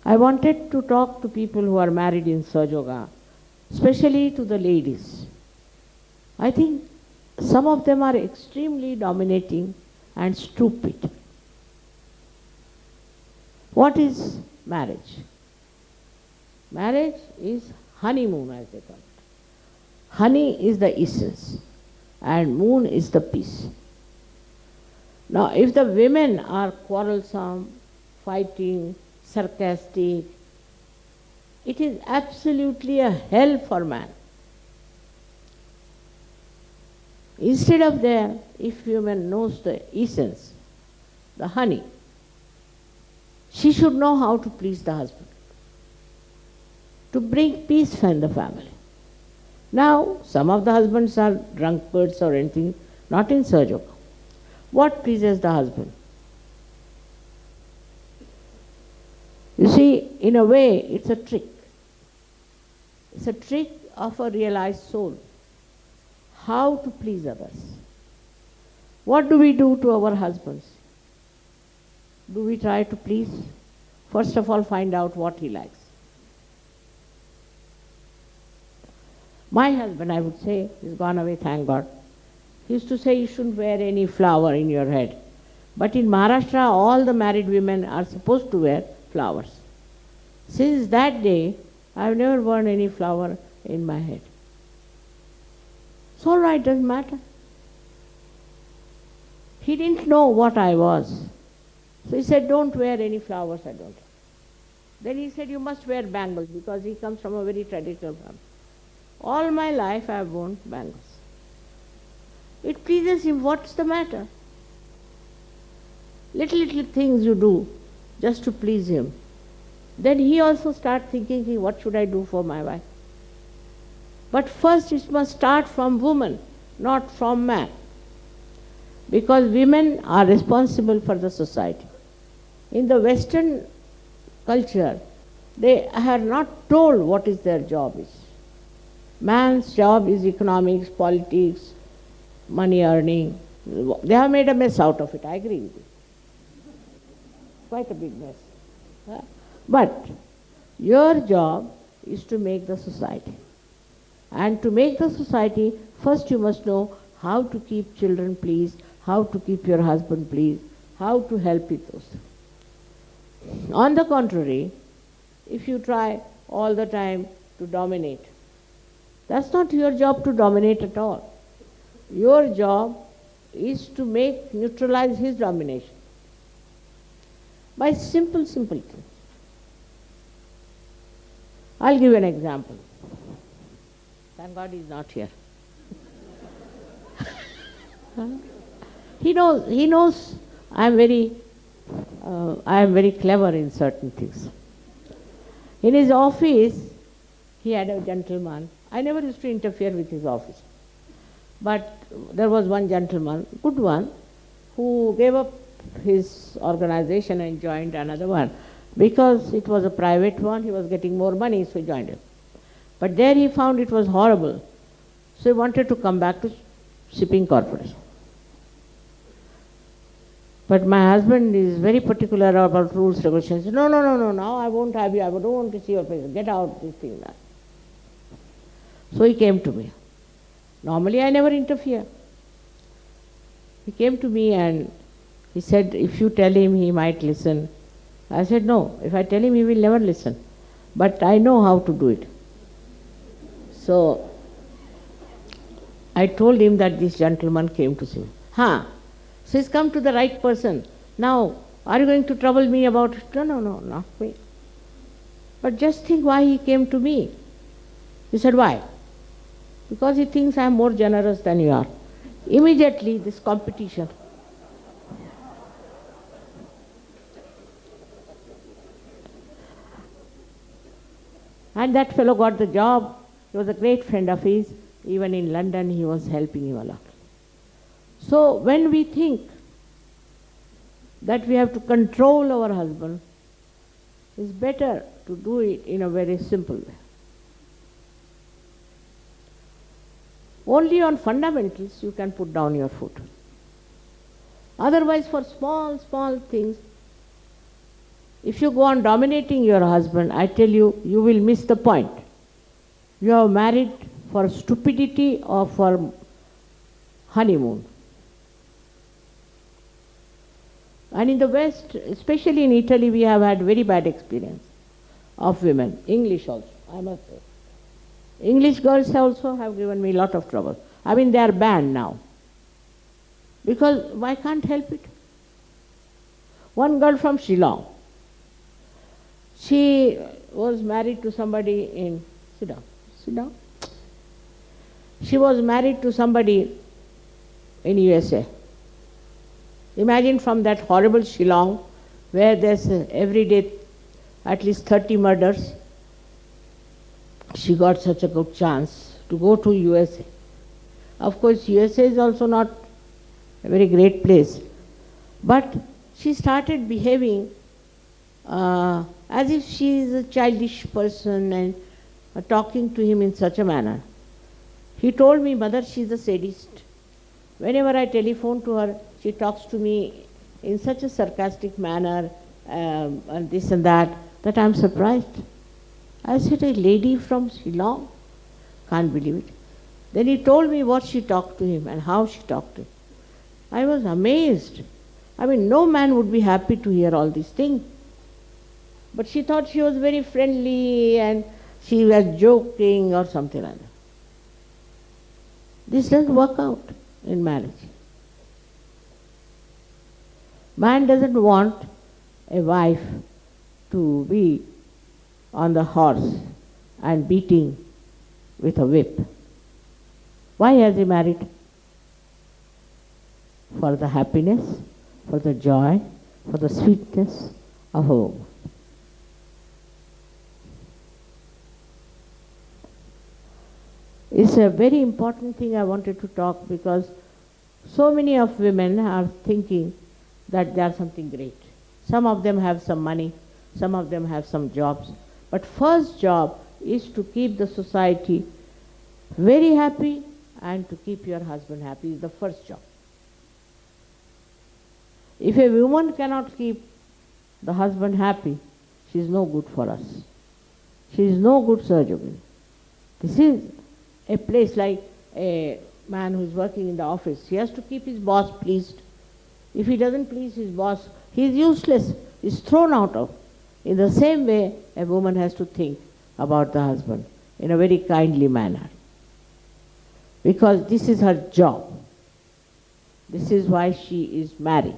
I wanted to talk to people who are married in Sajoga, especially to the ladies. I think some of them are extremely dominating and stupid. What is marriage? Marriage is honeymoon, as they call it. Honey is the essence and moon is the peace. Now, if the women are quarrelsome, fighting, sarcastic, it is absolutely a hell for man. Instead of there, if woman knows the essence, the honey, she should know how to please the husband, to bring peace in the family. Now, some of the husbands are drunkards or anything, not in Sajoga. What pleases the husband? You see, in a way, it's a trick. It's a trick of a realized soul. How to please others. What do we do to our husbands? Do we try to please? First of all, find out what he likes. My husband, I would say, he's gone away, thank God. He used to say you shouldn't wear any flower in your head. But in Maharashtra, all the married women are supposed to wear flowers. Since that day, I've never worn any flower in my head. It's all right, doesn't matter. He didn't know what I was. So he said, don't wear any flowers, I don't. Then he said, you must wear bangles, because he comes from a very traditional family. All my life I have worn bangles. It pleases him, what's the matter? Little things you do just to please him. Then he also starts thinking, what should I do for my wife? But first it must start from woman, not from man. Because women are responsible for the society. In the Western culture, they are not told what is their job is. Man's job is economics, politics, money earning. They have made a mess out of it, I agree with you. Quite a big mess. But your job is to make the society. And to make the society, first you must know how to keep children pleased, how to keep your husband pleased, how to help with those. On the contrary, if you try all the time to dominate, that's not your job to dominate at all. Your job is to neutralize his domination by simple things. I'll give an example. Thank God he's not here. He knows I am very clever in certain things. In his office, he had a gentleman. I never used to interfere with his office. But there was one gentleman, good one, who gave up his organization and joined another one. Because it was a private one, he was getting more money, so he joined it. But there he found it was horrible. So he wanted to come back to shipping corporation. But my husband is very particular about rules, regulations. No, now I won't have you, I don't want to see your face. Get out, this thing, that. So he came to me. Normally I never interfere. He came to me and he said, if you tell him, he might listen. I said, no, if I tell him, he will never listen. But I know how to do it. So I told him that this gentleman came to see me. So he's come to the right person. Now, are you going to trouble me about it? No, not me. But just think why he came to me. He said, why? Because he thinks I am more generous than you are. Immediately, this competition. And that fellow got the job. He was a great friend of his. Even in London, he was helping him a lot. So when we think that we have to control our husband, it's better to do it in a very simple way. Only on fundamentals you can put down your foot. Otherwise, for small things, If you go on dominating your husband, I tell you, you will miss the point. You are married for stupidity or for honeymoon. And in the West, especially in Italy, we have had very bad experience of women. English also, I must say. English girls also have given me a lot of trouble. I mean, they are banned now. Because why can't help it? One girl from Shillong, she was married to somebody in, sit down. She was married to somebody in USA. Imagine from that horrible Shillong, where there's every day at least 30 murders, she got such a good chance to go to USA. Of course, USA is also not a very great place, but she started behaving as if she is a childish person and talking to him in such a manner. He told me, Mother, she is a sadist. Whenever I telephone to her, she talks to me in such a sarcastic manner, and this and that I am surprised. I said, a lady from Shillong? Can't believe it. Then he told me what she talked to him and how she talked to him. I was amazed. I mean, no man would be happy to hear all these things. But she thought she was very friendly and she was joking or something like that. This doesn't work out in marriage. Man doesn't want a wife to be on the horse and beating with a whip. Why has he married? For the happiness, for the joy, for the sweetness of home. It's a very important thing I wanted to talk, because so many of women are thinking that they are something great. Some of them have some money, some of them have some jobs. But first job is to keep the society very happy and to keep your husband happy is the first job. If a woman cannot keep the husband happy, she is no good for us. She is no good surgeon. This is a place like a man who is working in the office. He has to keep his boss pleased. If he doesn't please his boss, he is useless, he is thrown out of. In the same way, a woman has to think about the husband in a very kindly manner. Because this is her job. This is why she is married.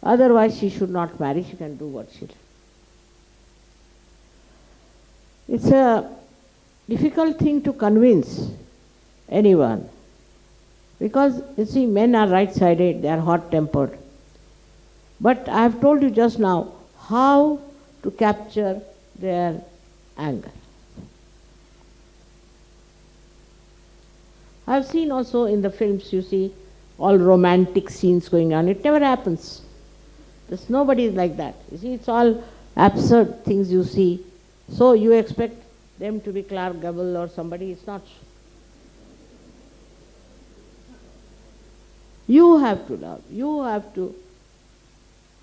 Otherwise, she should not marry. She can do what she likes. It's a difficult thing to convince anyone. Because, you see, men are right-sided, they are hot-tempered. But I have told you just now how to capture their anger. I have seen also in the films, you see, all romantic scenes going on. It never happens. There's nobody like that. You see, it's all absurd things you see. So you expect them to be Clark Gable or somebody. It's not. You have to love. You have to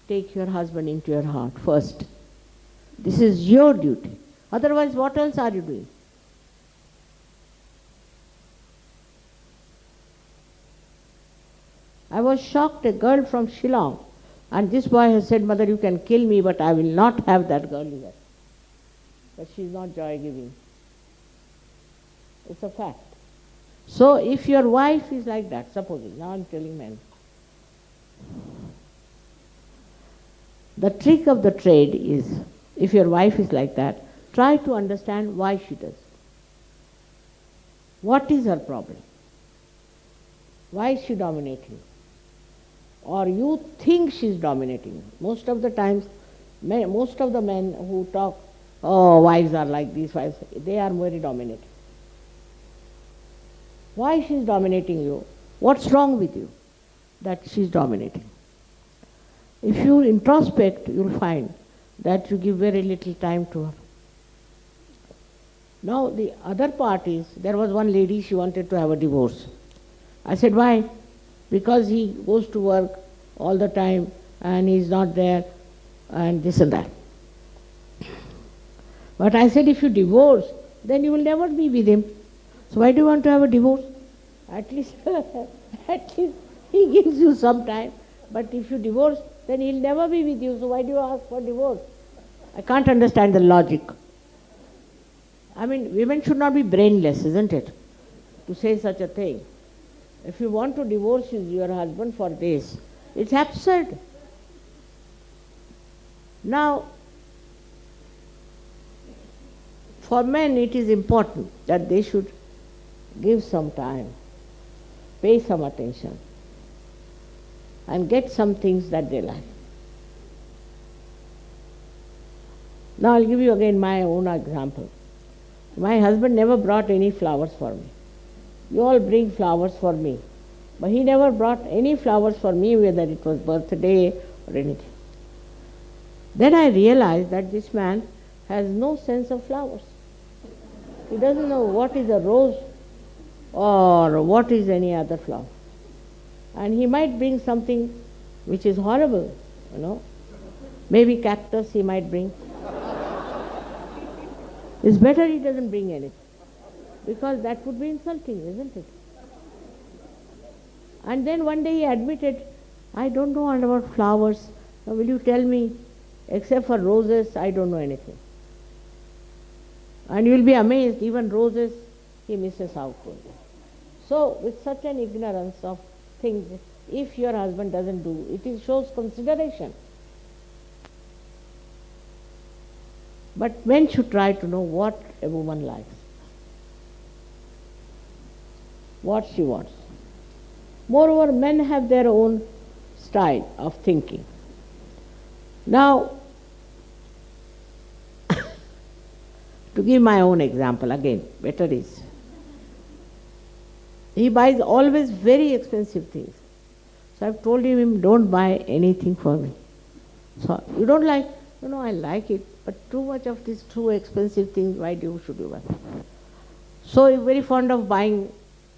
take your husband into your heart first. This is your duty. Otherwise, what else are you doing? I was shocked, a girl from Shillong, and this boy has said, Mother, you can kill me, but I will not have that girl here. But she is not joy-giving. It's a fact. So if your wife is like that, supposing, now I'm telling men, the trick of the trade is, if your wife is like that, try to understand why she does. What is her problem? Why is she dominating? Or you think she's dominating. Most of the times, most of the men who talk, oh, wives are like these, wives, they are very dominating. Why she's dominating you? What's wrong with you that she's dominating? If you introspect, you'll find that you give very little time to her. Now the other part is, there was one lady, she wanted to have a divorce. I said, why? Because he goes to work all the time and he's not there. and this and that. But I said, if you divorce, then you will never be with him. So why do you want to have a divorce? At least, at least he gives you some time. But if you divorce, then he'll never be with you. So why do you ask for divorce? I can't understand the logic. I mean, women should not be brainless, isn't it? To say such a thing. If you want to divorce your husband for this, it's absurd. Now, for men it is important that they should give some time, pay some attention, and get some things that they like. Now I'll give you again my own example. My husband never brought any flowers for me. You all bring flowers for me. But he never brought any flowers for me, whether it was birthday or anything. Then I realized that this man has no sense of flowers. He doesn't know what is a rose or what is any other flower. And he might bring something which is horrible, Maybe cactus he might bring. It's better he doesn't bring anything, because that would be insulting, isn't it? And then one day he admitted, I don't know about flowers. Now will you tell me, except for roses, I don't know anything. And you will be amazed, even roses he misses out on. So with such an ignorance of things, if your husband doesn't do, it shows consideration. But men should try to know what a woman likes, what she wants. Moreover, men have their own style of thinking. Now, to give my own example again, better is, he buys always very expensive things. So I've told him, don't buy anything for me. So, you don't like? No, I like it, but too much of these too expensive things, why should you buy? So he's very fond of buying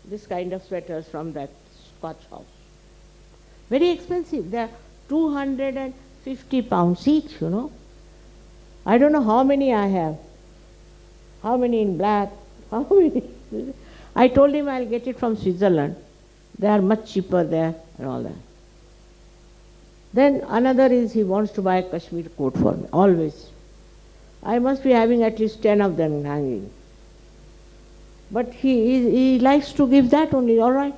this kind of sweaters from that Scotch house. Very expensive. They are 250 pounds each, I don't know how many I have. How many in black? How many? I told him I'll get it from Switzerland. They are much cheaper there and all that. Then another is he wants to buy a Kashmir coat for me, always. I must be having at least 10 of them hanging. But he likes to give that only, all right.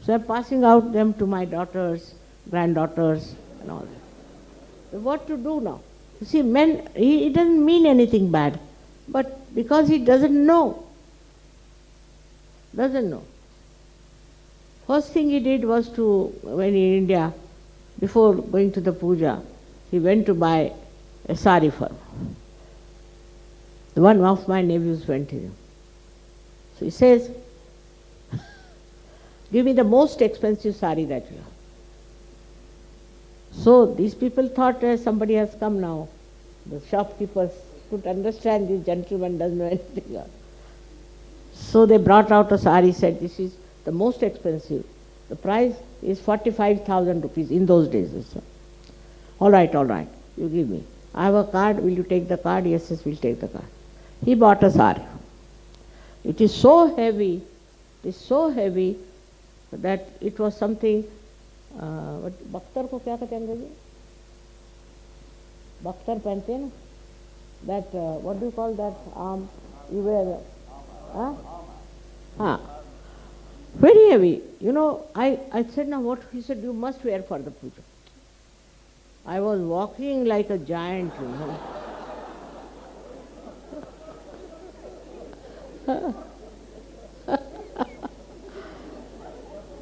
So I'm passing out them to my daughters, granddaughters and all that. So what to do now? You see, men, he doesn't mean anything bad, but because he doesn't know. First thing he did was when in India, before going to the puja, he went to buy a sari for me. One of my nephews went to him. So he says, give me the most expensive sari that you have. So these people thought somebody has come now. The shopkeepers could understand this gentleman doesn't know anything else. So they brought out a sari, said this is the most expensive. The price is 45,000 rupees in those days. All right, you give me. I have a card, will you take the card? Yes, we'll take the card. He bought a sari. It is so heavy that it was something, Bakhtar ko kya kehte hain अंग्रेजी? Bakhtar पहनते हैं ना? That, what do you call that arm? You wear, very heavy. I said, now what? He said, you must wear for the puja. I was walking like a giant,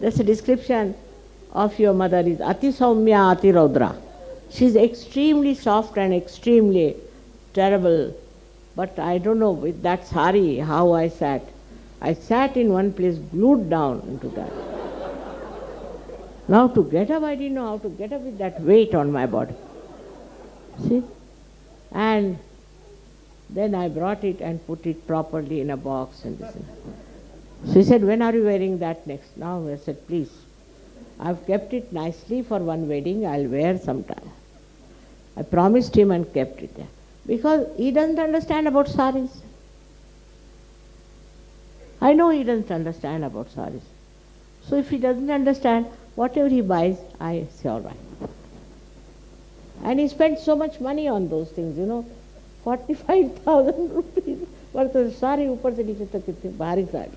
That's a description of your mother is Ati Saumya Ati Raudra. She is extremely soft and extremely terrible. But I don't know, with that sari, how I sat. I sat in one place, glued down into that. Now to get up, I didn't know how to get up with that weight on my body. See? And then I brought it and put it properly in a box and this. So he said, when are you wearing that next? Now I said, please. I've kept it nicely for one wedding, I'll wear sometime. I promised him and kept it there. Because he doesn't understand about saris. I know he doesn't understand about saris. So if he doesn't understand, whatever he buys, I say all right. And he spent so much money on those things, 45,000 rupees worth of sari, upar se niche tak kitni bhari sari.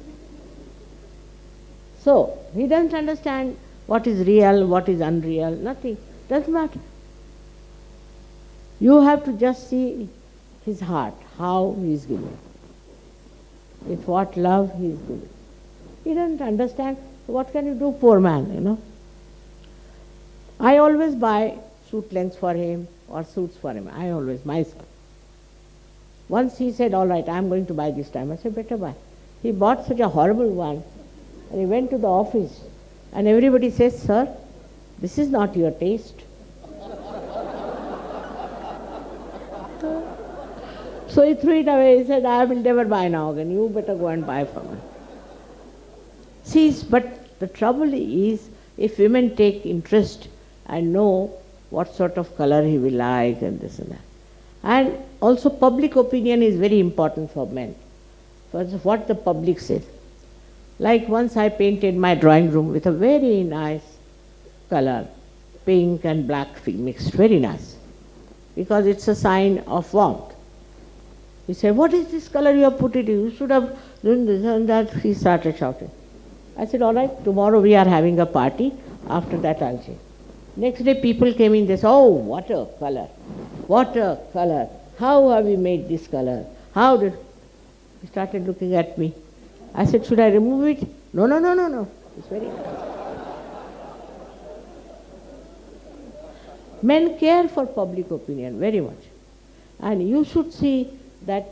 So, he doesn't understand what is real, what is unreal, nothing. Doesn't matter. You have to just see his heart, how he is giving. With what love he is giving. He doesn't understand. What can you do, poor man, I always buy suit lengths for him or suits for him. I always, myself. Once he said, all right, I'm going to buy this time. I said, better buy. He bought such a horrible one. And he went to the office. And everybody says, sir, this is not your taste. So he threw it away. He said, I will never buy now again. You better go and buy from me. See, but the trouble is, if women take interest and know what sort of color he will like and this and that. And also public opinion is very important for men. First, what the public says. Like once I painted my drawing room with a very nice color, pink and black mixed, very nice. Because it's a sign of warmth. He said, what is this color you have put it in? You should have done this and that. He started shouting. I said, all right, tomorrow we are having a party. After that I'll change. Next day people came in, they said, oh, what a color. What a color. How have you made this color? How did... He started looking at me. I said, should I remove it? No. It's very nice. Men care for public opinion very much. And you should see that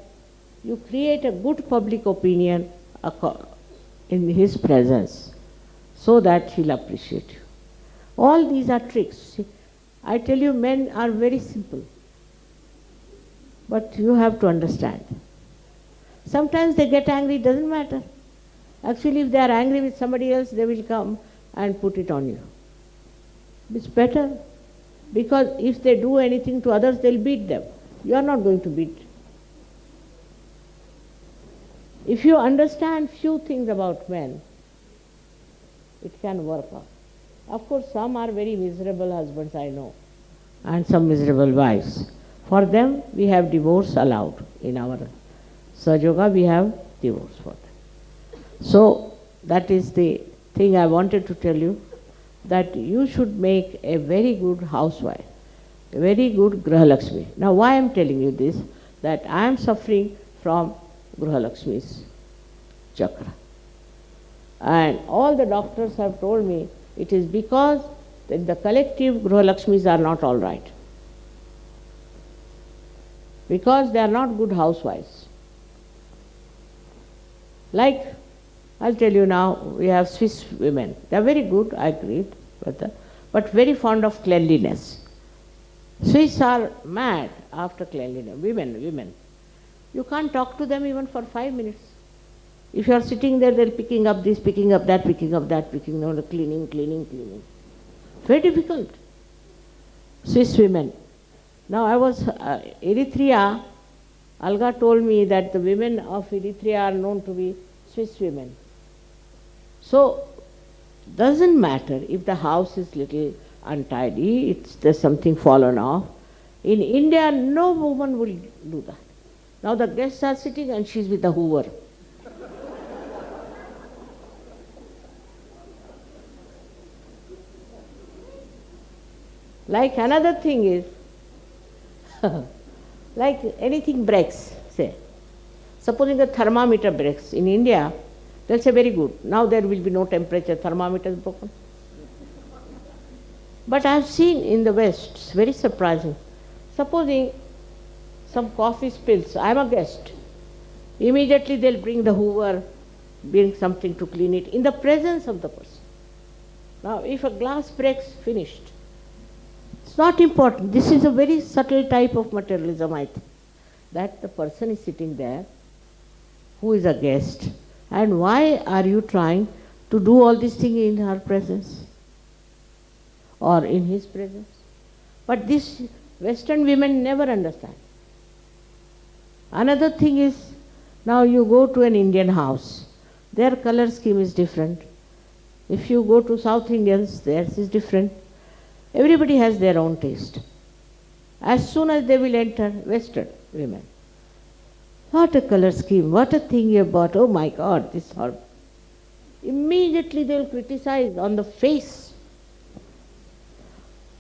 you create a good public opinion in his presence so that he'll appreciate you. All these are tricks. See, I tell you, men are very simple. But you have to understand. Sometimes they get angry, it doesn't matter. Actually, if they are angry with somebody else, they will come and put it on you. It's better. Because if they do anything to others, they'll beat them. You are not going to beat. If you understand few things about men, it can work out. Of course, some are very miserable husbands, I know, and some miserable wives. For them, we have divorce allowed. In our Sahaja, we have divorce for them. So, that is the thing I wanted to tell you, that you should make a very good housewife, a very good Grihalakshmi. Now, why I am telling you this? That I am suffering from Grihalakshmi's chakra. And all the doctors have told me it is because the collective Grihalakshmis are not all right. Because they are not good housewives. Like, I'll tell you now, we have Swiss women. They are very good, I agree, but very fond of cleanliness. Swiss are mad after cleanliness. Women. You can't talk to them even for 5 minutes. If you are sitting there, they're picking up this, picking up that, picking up that, cleaning. Very difficult. Swiss women. Now I was Eritrea. Alga told me that the women of Eritrea are known to be Swiss women. So, doesn't matter if the house is little untidy, there's something fallen off. In India, no woman will do that. Now the guests are sitting and she's with the hoover. Like another thing is, like anything breaks, say. Supposing a thermometer breaks in India, they'll say very good. Now there will be no temperature, thermometer is broken. But I have seen in the West, it's very surprising. Supposing some coffee spills, I am a guest. Immediately they'll bring the hoover, bring something to clean it in the presence of the person. Now if a glass breaks, finished. It's not important. This is a very subtle type of materialism, I think. That the person is sitting there, who is a guest, and why are you trying to do all these things in her presence? Or in his presence? But this Western women never understand. Another thing is, now you go to an Indian house, their color scheme is different. If you go to South Indians, theirs is different. Everybody has their own taste. As soon as they will enter, Western women, what a color scheme, what a thing you bought, oh my God, this horrible. Immediately they will criticize on the face.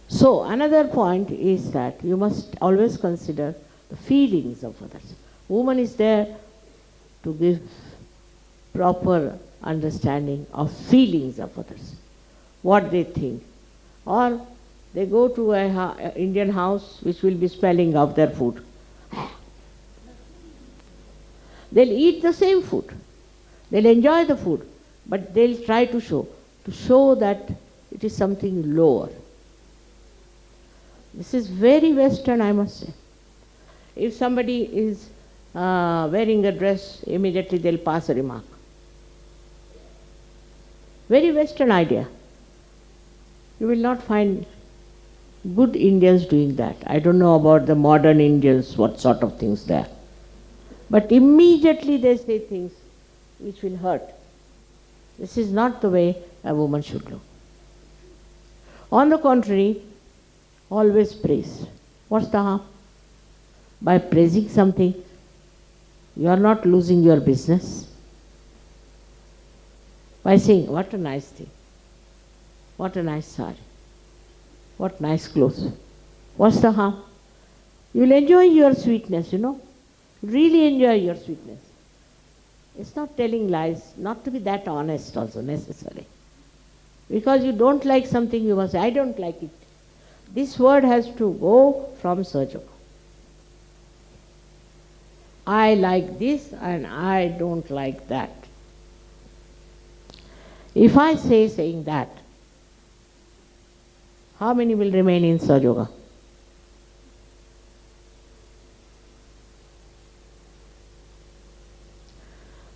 So another point is that you must always consider the feelings of others. Woman is there to give proper understanding of feelings of others, what they think. Or they go to an Indian house which will be smelling of their food. They'll eat the same food. They'll enjoy the food, but they'll try to show that it is something lower. This is very Western, I must say. If somebody is wearing a dress, immediately they'll pass a remark. Very Western idea. You will not find good Indians doing that. I don't know about the modern Indians, what sort of things they are. But immediately they say things which will hurt. This is not the way a woman should look. On the contrary, always praise. What's the harm? By praising something, you are not losing your business. By saying, what a nice thing, what a nice sari, what nice clothes. What's the harm? You'll enjoy your sweetness, really enjoy your sweetness. It's not telling lies, not to be that honest also necessarily. Because you don't like something, you must say, I don't like it. This word has to go from Sahaja. I like this and I don't like that. If I say saying that, how many will remain in Sahaja?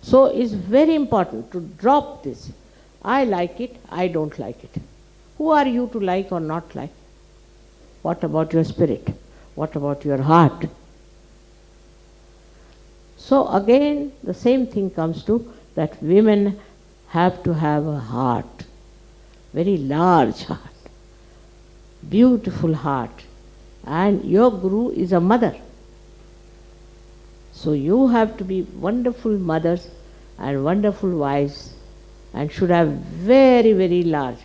So it's very important to drop this. I like it, I don't like it. Who are you to like or not like? What about your spirit? What about your heart? So again, the same thing comes to that women have to have a heart, very large heart, beautiful heart. And your Guru is a mother. So you have to be wonderful mothers and wonderful wives and should have very, very large